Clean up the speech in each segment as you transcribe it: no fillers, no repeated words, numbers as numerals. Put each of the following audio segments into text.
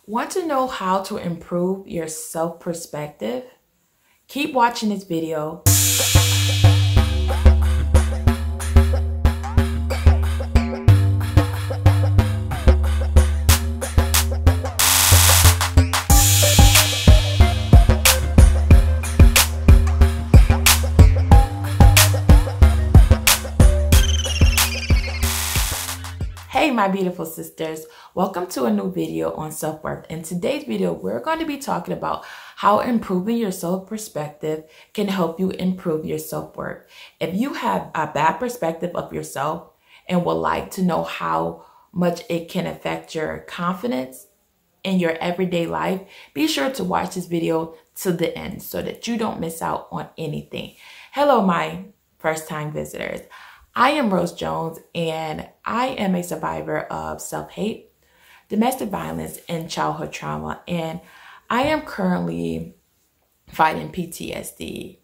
Want to know how to improve your self-perspective? Keep watching this video. Hey my beautiful sisters, welcome to a new video on self-worth. In today's video, we're going to be talking about how improving your self-perspective can help you improve your self-worth. If you have a bad perspective of yourself and would like to know how much it can affect your confidence in your everyday life, be sure to watch this video to the end so that you don't miss out on anything. Hello, my first-time visitors. I am Rose Jones, and I am a survivor of self-hate, domestic violence, and childhood trauma. And I am currently fighting PTSD,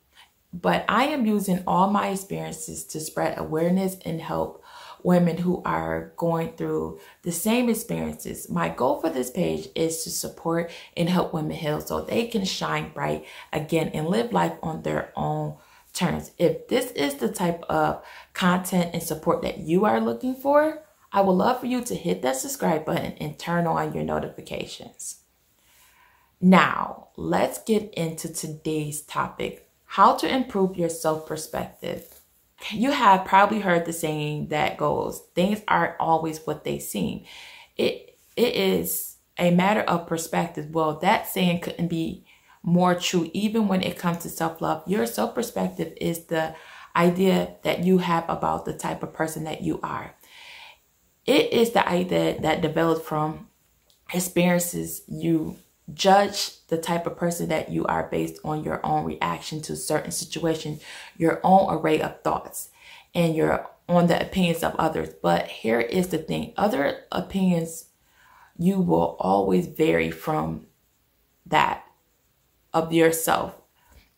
but I am using all my experiences to spread awareness and help women who are going through the same experiences. My goal for this page is to support and help women heal so they can shine bright again and live life on their own terms. If this is the type of content and support that you are looking for, I would love for you to hit that subscribe button and turn on your notifications. Now, let's get into today's topic, how to improve your self-perspective. You have probably heard the saying that goes, things aren't always what they seem. It is a matter of perspective. Well, that saying couldn't be more true even when it comes to self-love. Your self-perspective is the idea that you have about the type of person that you are. It is the idea that develops from experiences. You judge the type of person that you are based on your own reaction to certain situations, your own array of thoughts, and on the opinions of others. But here is the thing, other opinions, you will always vary from that of yourself.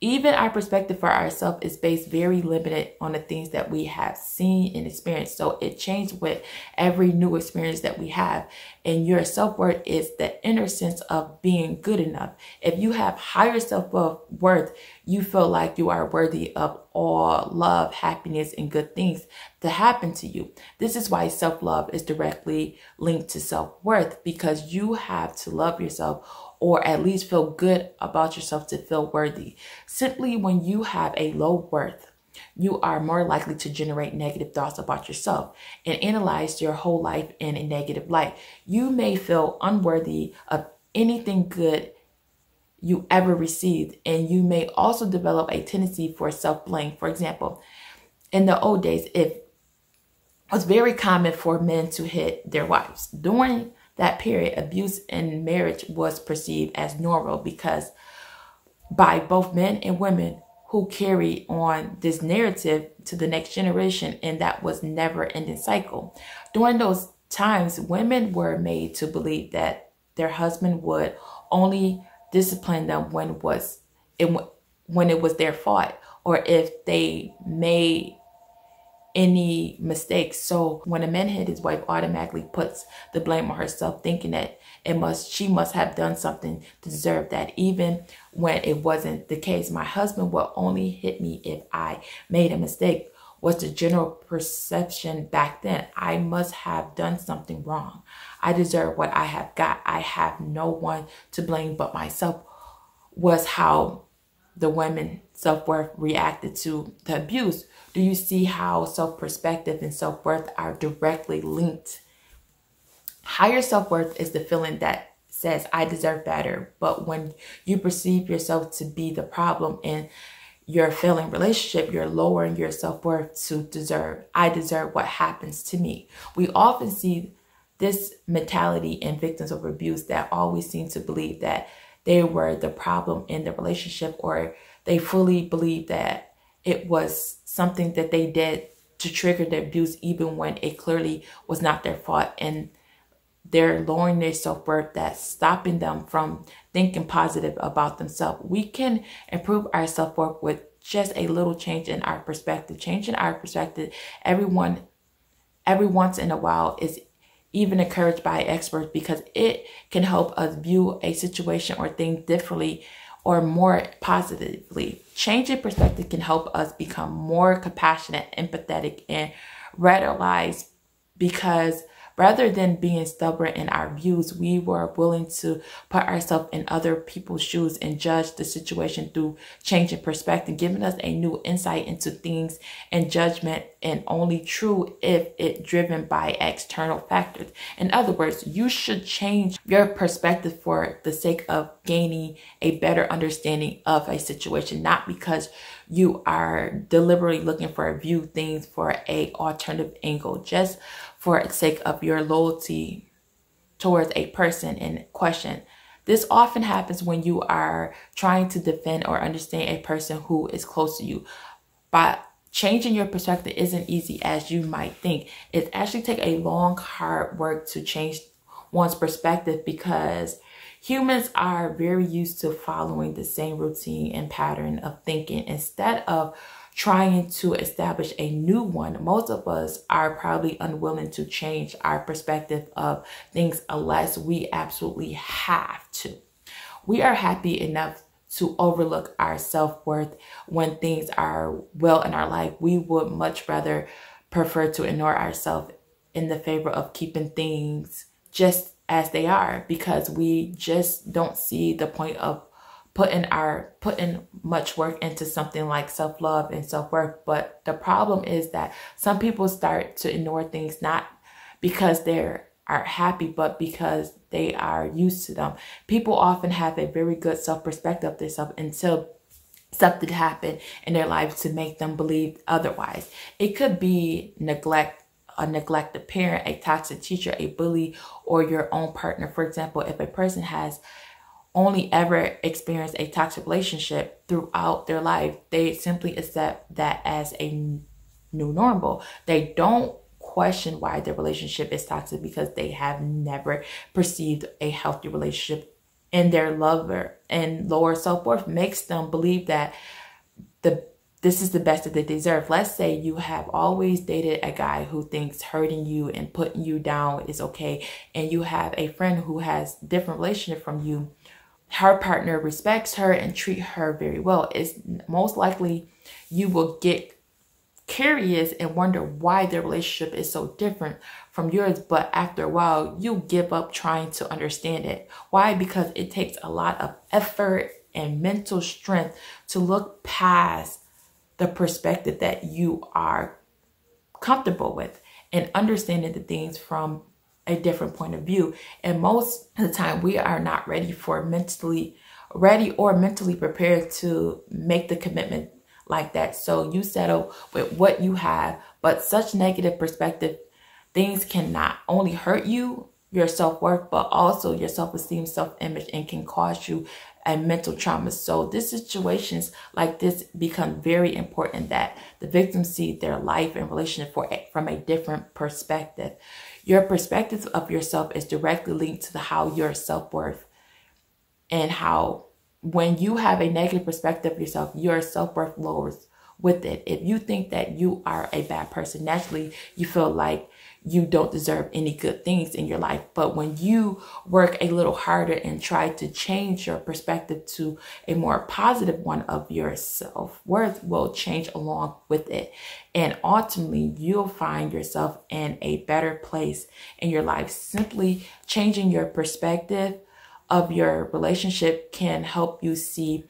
Even our perspective for ourselves is based very limited on the things that we have seen and experienced. So it changes with every new experience that we have. And your self-worth is the inner sense of being good enough. If you have higher self-worth, you feel like you are worthy of all love, happiness, and good things to happen to you. This is why self-love is directly linked to self-worth, because you have to love yourself, or at least feel good about yourself to feel worthy. Simply when you have a low worth, you are more likely to generate negative thoughts about yourself and analyze your whole life in a negative light. You may feel unworthy of anything good you ever received, and you may also develop a tendency for self-blame. For example, in the old days, it was very common for men to hit their wives. During that period, abuse in marriage was perceived as normal because by both men and women who carry on this narrative to the next generation, and that was never ending cycle. During those times, women were made to believe that their husband would only discipline them when it was their fault, or if they made any mistakes. So when a man hit his wife, automatically puts the blame on herself, thinking that she must have done something to deserve that, even when it wasn't the case. My husband will only hit me if I made a mistake, was the general perception back then. I must have done something wrong. I deserve what I have got. I have no one to blame but myself, was how the women self-worth reacted to the abuse. Do you see how self-perspective and self-worth are directly linked? Higher self-worth is the feeling that says, I deserve better. But when you perceive yourself to be the problem in your failing relationship, you're lowering your self-worth to deserve. I deserve what happens to me. We often see this mentality in victims of abuse that always seem to believe that they were the problem in the relationship, or they fully believe that it was something that they did to trigger the abuse, even when it clearly was not their fault. And they're lowering their self-worth, that's stopping them from thinking positive about themselves. We can improve our self-worth with just a little change in our perspective. Changing our perspective every once in a while is even encouraged by experts, because it can help us view a situation or thing differently or more positively. Changing perspective can help us become more compassionate, empathetic, and radicalized, because rather than being stubborn in our views, we were willing to put ourselves in other people's shoes and judge the situation through changing perspective, giving us a new insight into things and judgment, and only true if it driven by external factors. In other words, you should change your perspective for the sake of gaining a better understanding of a situation, not because you are deliberately looking for view things for a alternative angle, just for the sake of your loyalty towards a person in question. This often happens when you are trying to defend or understand a person who is close to you. But changing your perspective isn't easy as you might think. It actually takes a long, hard work to change one's perspective, because humans are very used to following the same routine and pattern of thinking. Instead of trying to establish a new one, most of us are probably unwilling to change our perspective of things unless we absolutely have to. We are happy enough to overlook our self-worth when things are well in our life. We would much rather prefer to ignore ourselves in the favor of keeping things just as they are, because we just don't see the point of putting much work into something like self-love and self-worth. But the problem is that some people start to ignore things not because they are happy, but because they are used to them. People often have a very good self-perspective of themselves until something happened in their life to make them believe otherwise. It could be neglect, a neglected parent, a toxic teacher, a bully, or your own partner. For example, if a person has only ever experienced a toxic relationship throughout their life, they simply accept that as a new normal. They don't question why their relationship is toxic, because they have never perceived a healthy relationship. And their lover and lower self-worth makes them believe that this is the best that they deserve. Let's say you have always dated a guy who thinks hurting you and putting you down is okay, and you have a friend who has different relationship from you. Her partner respects her and treat her very well. It's most likely you will get curious and wonder why their relationship is so different from yours. But after a while, you give up trying to understand it. Why? Because it takes a lot of effort and mental strength to look past the perspective that you are comfortable with and understanding the things from a different point of view. And most of the time we are not ready or mentally prepared to make the commitment like that. So you settle with what you have, but such negative perspective, things can not only hurt you, your self-worth, but also your self-esteem, self-image, and can cause you a mental trauma. So these situations like this become very important, that the victims see their life and relationship from a different perspective. Your perspective of yourself is directly linked to how your self-worth, and how when you have a negative perspective of yourself, your self-worth lowers with it. If you think that you are a bad person, naturally you feel like you don't deserve any good things in your life. But when you work a little harder and try to change your perspective to a more positive one of your self-worth, will change along with it. And ultimately, you'll find yourself in a better place in your life. Simply changing your perspective of your relationship can help you see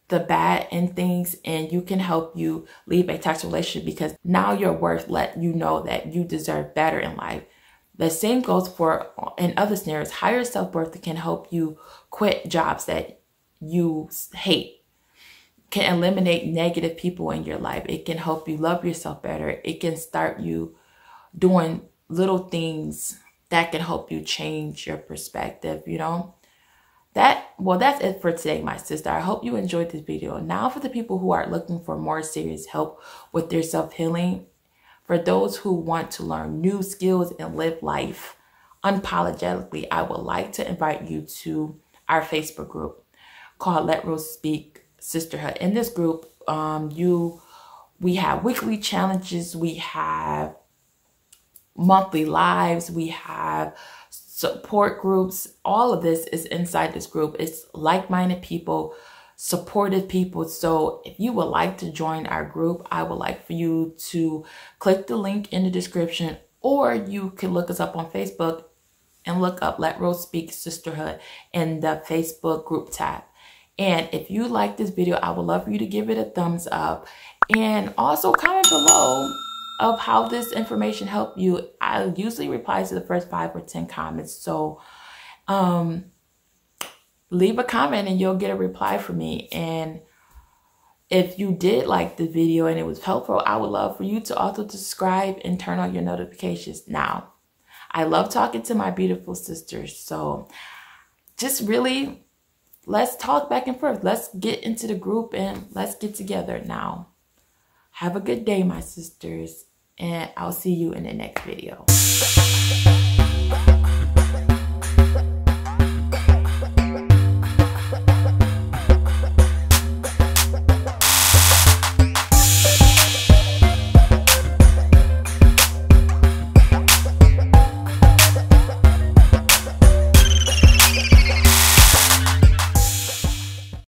the bad in things, and you can help you leave a toxic relationship, because now your worth let you know that you deserve better in life. The same goes for in other scenarios. Higher self-worth can help you quit jobs that you hate, can eliminate negative people in your life. It can help you love yourself better. It can start you doing little things that can help you change your perspective, you know. That's it for today, my sister. I hope you enjoyed this video. Now for the people who are looking for more serious help with their self-healing, for those who want to learn new skills and live life unapologetically, I would like to invite you to our Facebook group called Let Rose Speak Sisterhood. In this group, we have weekly challenges. We have monthly lives. We have support groups. All of this is inside this group. It's like-minded people, supportive people. So if you would like to join our group, I would like for you to click the link in the description, or you can look us up on Facebook and look up Let Rose Speak Sisterhood in the Facebook group tab. And if you like this video, I would love for you to give it a thumbs up, and also comment below of how this information helped you. I usually reply to the first 5 or 10 comments. So leave a comment and you'll get a reply from me. And if you did like the video and it was helpful, I would love for you to also subscribe and turn on your notifications. Now, I love talking to my beautiful sisters. So just really, let's talk back and forth. Let's get into the group and let's get together now. Have a good day, my sisters, and I'll see you in the next video.